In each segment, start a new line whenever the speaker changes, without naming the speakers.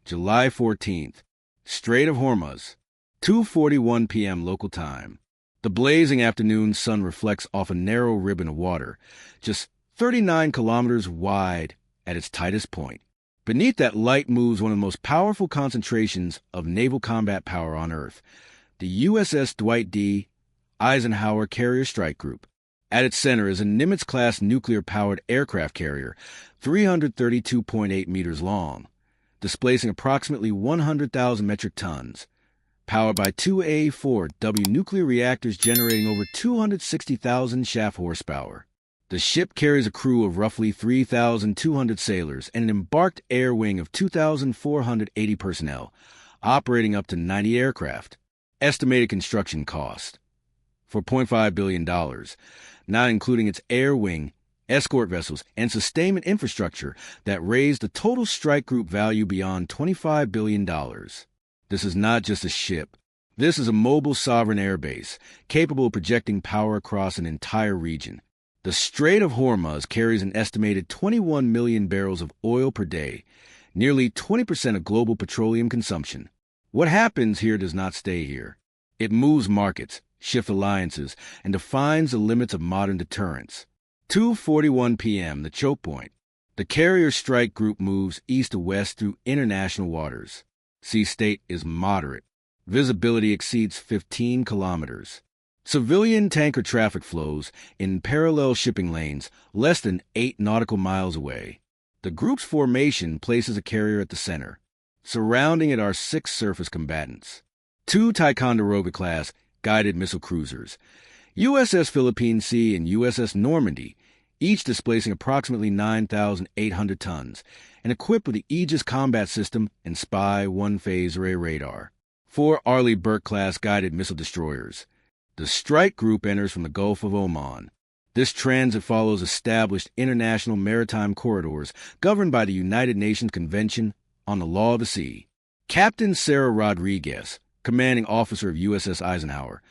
July 14th, Strait of Hormuz, 2:41 p.m. local time. The blazing afternoon sun reflects off a narrow ribbon of water, just 39 kilometers wide at its tightest point. Beneath that light moves one of the most powerful concentrations of naval combat power on Earth, the USS Dwight D. Eisenhower Carrier Strike Group. At its center is a Nimitz-class nuclear-powered aircraft carrier, 332.8 meters long, displacing approximately 100,000 metric tons, powered by two A4W nuclear reactors generating over 260,000 shaft horsepower. The ship carries a crew of roughly 3,200 sailors and an embarked air wing of 2,480 personnel, operating up to 90 aircraft. Estimated construction cost: $4.5 billion, not including its air wing, escort vessels, and sustainment infrastructure that raised the total strike group value beyond $25 billion. This is not just a ship. This is a mobile sovereign airbase, capable of projecting power across an entire region. The Strait of Hormuz carries an estimated 21 million barrels of oil per day, nearly 20% of global petroleum consumption. What happens here does not stay here. It moves markets, shifts alliances, and defines the limits of modern deterrence. 2:41 p.m., the chokepoint. The carrier strike group moves east to west through international waters. Sea state is moderate. Visibility exceeds 15 kilometers. Civilian tanker traffic flows in parallel shipping lanes less than 8 nautical miles away. The group's formation places a carrier at the center. Surrounding it are 6 surface combatants. 2 Ticonderoga-class guided missile cruisers, USS Philippine Sea and USS Normandy, each displacing approximately 9,800 tons, and equipped with the Aegis combat system and Spy one-phase array radar. 4 Arleigh Burke-class guided missile destroyers. The strike group enters from the Gulf of Oman. This transit follows established international maritime corridors governed by the United Nations Convention on the Law of the Sea. Captain Sarah Rodriguez, commanding officer of USS Eisenhower,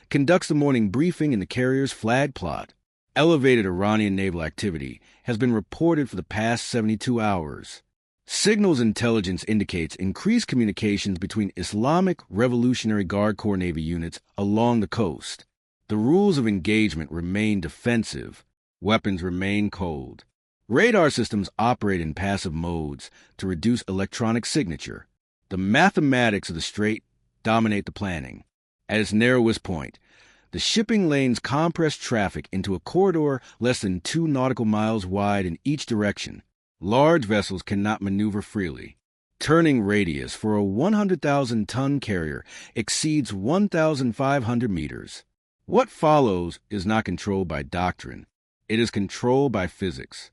conducts the morning briefing in the carrier's flag plot. Elevated Iranian naval activity has been reported for the past 72 hours. Signals intelligence indicates increased communications between Islamic Revolutionary Guard Corps Navy units along the coast. The rules of engagement remain defensive. Weapons remain cold. Radar systems operate in passive modes to reduce electronic signature. The mathematics of the strait dominate the planning. At its narrowest point, the shipping lanes compress traffic into a corridor less than 2 nautical miles wide in each direction. Large vessels cannot maneuver freely. Turning radius for a 100,000-ton carrier exceeds 1,500 meters. What follows is not controlled by doctrine. It is controlled by physics.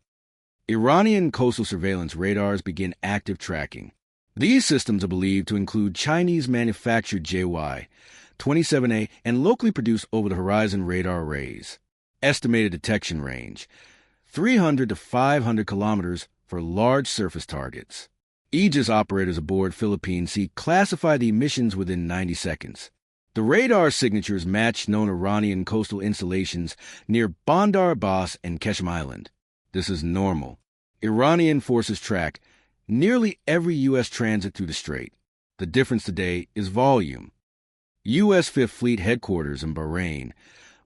Iranian coastal surveillance radars begin active tracking. These systems are believed to include Chinese-manufactured JY-27A and locally produced over-the-horizon radar arrays. Estimated detection range: 300 to 500 kilometers for large surface targets. Aegis operators aboard Philippine Sea classify the emissions within 90 seconds. The radar signatures match known Iranian coastal installations near Bandar Abbas and Keshem Island. This is normal. Iranian forces track nearly every U.S. transit through the strait. The difference today is volume. U.S. Fifth Fleet headquarters in Bahrain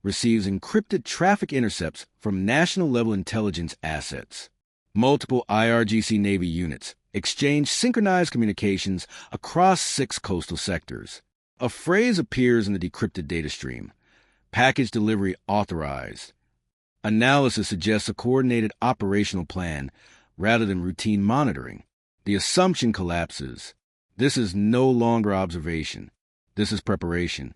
receives encrypted traffic intercepts from national-level intelligence assets. Multiple IRGC Navy units exchange synchronized communications across 6 coastal sectors. A phrase appears in the decrypted data stream: package delivery authorized. Analysis suggests a coordinated operational plan rather than routine monitoring. The assumption collapses. This is no longer observation. This is preparation.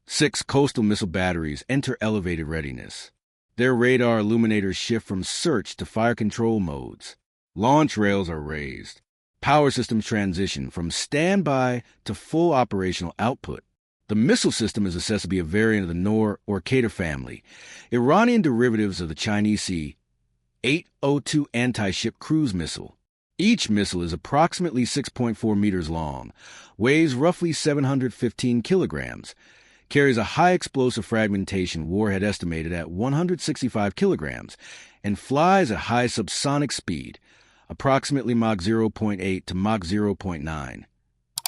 6 coastal missile batteries enter elevated readiness. Their radar illuminators shift from search to fire control modes. Launch rails are raised. Power systems transition from standby to full operational output. The missile system is assessed to be a variant of the Nor or Qatar family, Iranian derivatives of the Chinese C-802 anti-ship cruise missile. Each missile is approximately 6.4 meters long, weighs roughly 715 kilograms, carries a high explosive fragmentation warhead estimated at 165 kilograms, and flies at high subsonic speed, approximately Mach 0.8 to Mach 0.9,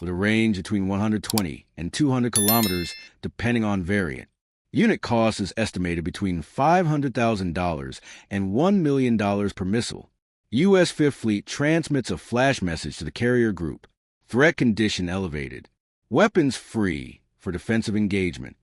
with a range between 120 and 200 kilometers depending on variant. Unit cost is estimated between $500,000 and $1 million per missile. U.S. Fifth Fleet transmits a flash message to the carrier group. Threat condition elevated. Weapons free for defensive engagement.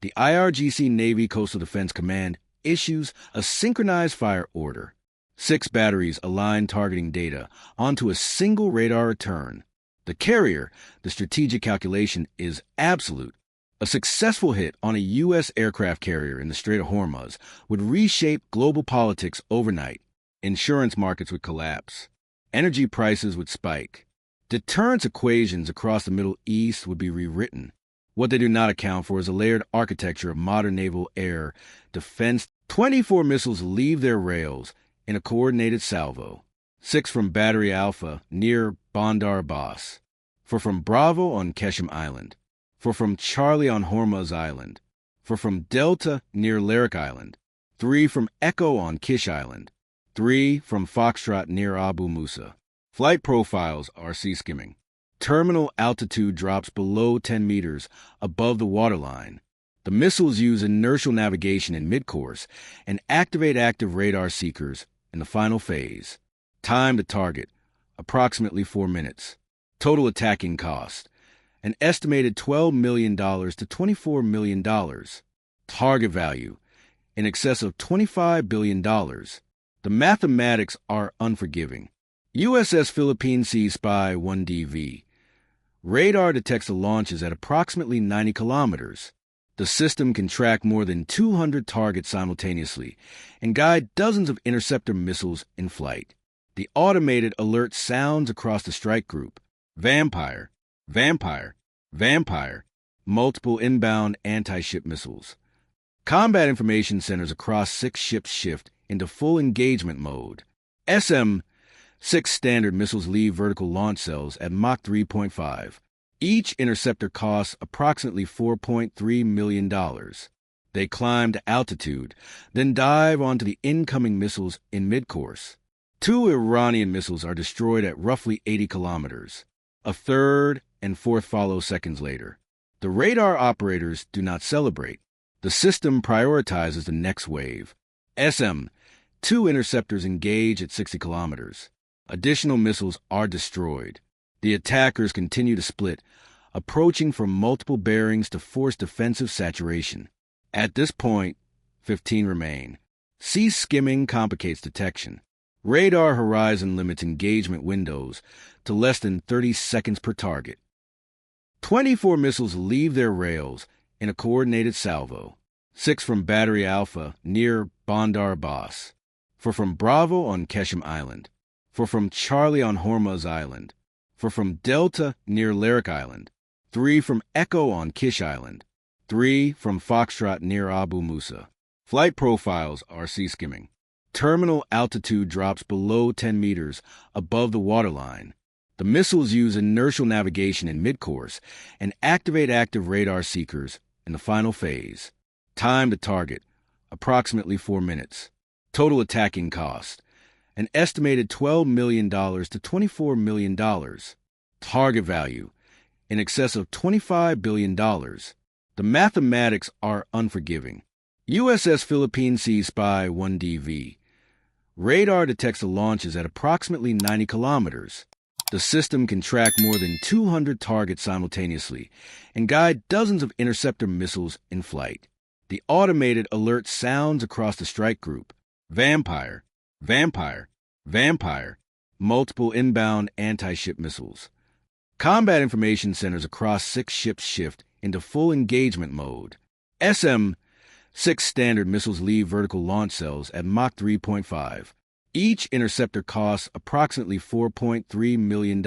The IRGC Navy Coastal Defense Command issues a synchronized fire order. 6 batteries align targeting data onto a single radar return. The carrier, the strategic calculation is absolute. A successful hit on a U.S. aircraft carrier in the Strait of Hormuz would reshape global politics overnight. Insurance markets would collapse. Energy prices would spike. Deterrence equations across the Middle East would be rewritten. What they do not account for is a layered architecture of modern naval air defense. 24 missiles leave their rails in a coordinated salvo. 6 from Battery Alpha near Bandar Abbas. 4 from Bravo on Keshem Island. 4 from Charlie on Hormuz Island. 4 from Delta near Larik Island. 3 from Echo on Kish Island. 3 from Foxtrot near Abu Musa. Flight profiles are sea-skimming. Terminal altitude drops below 10 meters above the waterline. The missiles use inertial navigation in mid-course and activate active radar seekers in the final phase. Time to target, approximately 4 minutes. Total attacking cost, an estimated $12 million to $24 million. Target value, in excess of $25 billion. The mathematics are unforgiving. USS Philippine Sea Spy 1DV. Radar detects the launches at approximately 90 kilometers. The system can track more than 200 targets simultaneously and guide dozens of interceptor missiles in flight. The automated alert sounds across the strike group. Vampire, Vampire, Vampire. Multiple inbound anti-ship missiles. Combat information centers across 6 ships shift into full engagement mode. SM-6 standard missiles leave vertical launch cells at Mach 3.5. Each interceptor costs approximately $4.3 million. They climb to altitude, then dive onto the incoming missiles in mid-course. 2 Iranian missiles are destroyed at roughly 80 kilometers. A third and fourth follow seconds later. The radar operators do not celebrate. The system prioritizes the next wave. SM-2 interceptors engage at 60 kilometers. Additional missiles are destroyed. The attackers continue to split, approaching from multiple bearings to force defensive saturation. At this point, 15 remain. Sea skimming complicates detection. Radar horizon limits engagement windows to less than 30 seconds per target. 24 missiles leave their rails in a coordinated salvo. 6 from Battery Alpha near Bandar Abbas. 4 from Bravo on Keshem Island. 4 from Charlie on Hormuz Island. 4 from Delta near Larik Island. 3 from Echo on Kish Island. 3 from Foxtrot near Abu Musa. Flight profiles are sea-skimming. Terminal altitude drops below 10 meters above the waterline. The missiles use inertial navigation in mid-course and activate active radar seekers in the final phase. Time to target, approximately 4 minutes. Total attacking cost, an estimated $12 million to $24 million. Target value, in excess of $25 billion. The mathematics are unforgiving. USS Philippine Sea Spy 1DV. Radar detects the launches at approximately 90 kilometers. The system can track more than 200 targets simultaneously and guide dozens of interceptor missiles in flight. The automated alert sounds across the strike group. Vampire, Vampire, Vampire. Multiple inbound anti-ship missiles. Combat information centers across 6 ships shift into full engagement mode. SM-6 standard missiles leave vertical launch cells at Mach 3.5. Each interceptor costs approximately $4.3 million.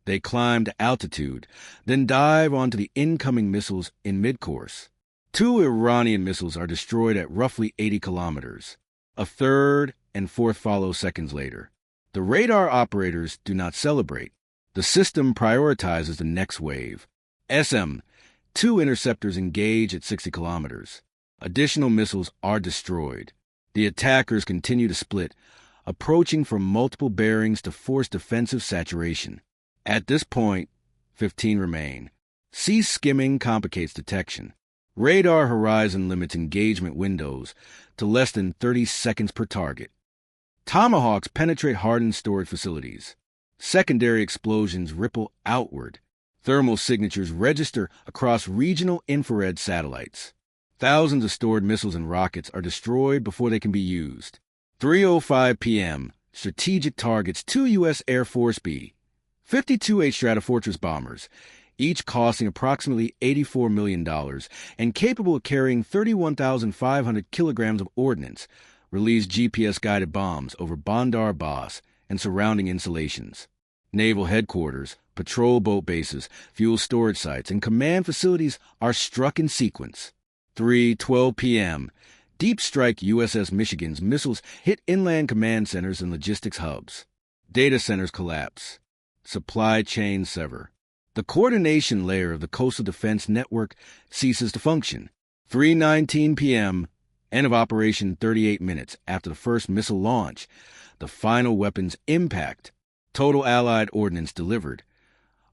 They climb to altitude, then dive onto the incoming missiles in mid-course. 2 Iranian missiles are destroyed at roughly 80 kilometers. A third and fourth follow seconds later. The radar operators do not celebrate. The system prioritizes the next wave. SM-2 interceptors engage at 60 kilometers. Additional missiles are destroyed. The attackers continue to split, approaching from multiple bearings to force defensive saturation. At this point, 15 remain. Sea skimming complicates detection. Radar horizon limits engagement windows to less than 30 seconds per target. Tomahawks penetrate hardened storage facilities. Secondary explosions ripple outward. Thermal signatures register across regional infrared satellites. Thousands of stored missiles and rockets are destroyed before they can be used. 3:05 p.m., strategic targets 2 U.S. Air Force B-52H Stratofortress bombers, each costing approximately $84 million and capable of carrying 31,500 kilograms of ordnance, released GPS-guided bombs over Bandar Abbas and surrounding installations. Naval headquarters, patrol boat bases, fuel storage sites, and command facilities are struck in sequence. 3:12 p.m., deep strike USS Michigan's missiles hit inland command centers and logistics hubs. Data centers collapse. Supply chains sever. The coordination layer of the coastal defense network ceases to function. 3:19 p.m., end of operation 38 minutes after the first missile launch. The final weapons impact. Total Allied ordnance delivered.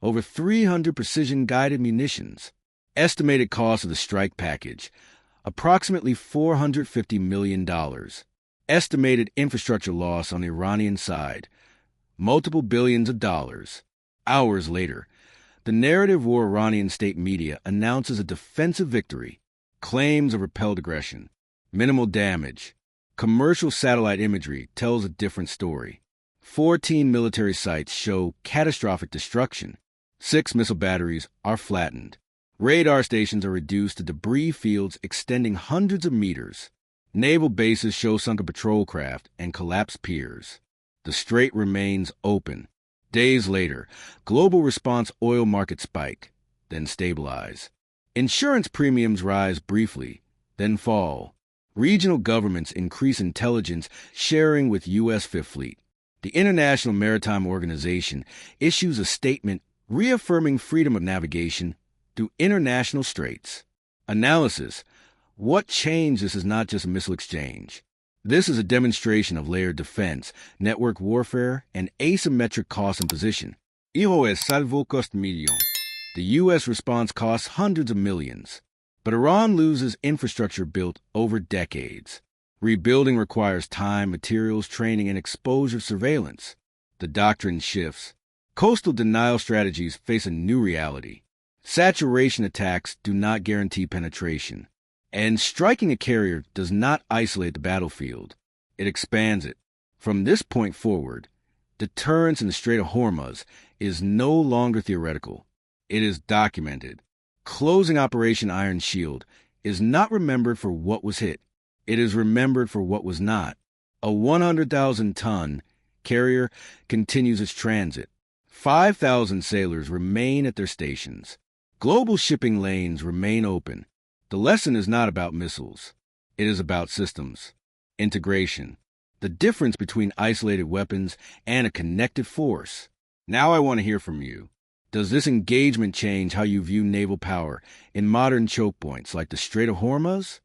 Over 300 precision-guided munitions. Estimated cost of the strike package, approximately $450 million. Estimated infrastructure loss on the Iranian side, multiple billions of dollars. Hours later, the narrative war Iranian state media announces a defensive victory, claims of repelled aggression, minimal damage. Commercial satellite imagery tells a different story. 14 military sites show catastrophic destruction. 6 missile batteries are flattened. Radar stations are reduced to debris fields extending hundreds of meters. Naval bases show sunken patrol craft and collapsed piers. The strait remains open. Days later, global response oil markets spike, then stabilize. Insurance premiums rise briefly, then fall. Regional governments increase intelligence sharing with U.S. Fifth Fleet. The International Maritime Organization issues a statement reaffirming freedom of navigation through international straits. Analysis. What changed? This is not just a missile exchange. This is a demonstration of layered defense, network warfare, and asymmetric cost and position. Héroes salvo cost millions. The U.S. response costs hundreds of millions. But Iran loses infrastructure built over decades. Rebuilding requires time, materials, training, and exposure surveillance. The doctrine shifts. Coastal denial strategies face a new reality. Saturation attacks do not guarantee penetration. And striking a carrier does not isolate the battlefield. It expands it. From this point forward, deterrence in the Strait of Hormuz is no longer theoretical. It is documented. Closing Operation Iron Shield is not remembered for what was hit. It is remembered for what was not. A 100,000-ton carrier continues its transit. 5,000 sailors remain at their stations. Global shipping lanes remain open. The lesson is not about missiles. It is about systems. Integration. The difference between isolated weapons and a connected force. Now I want to hear from you. Does this engagement change how you view naval power in modern choke points like the Strait of Hormuz?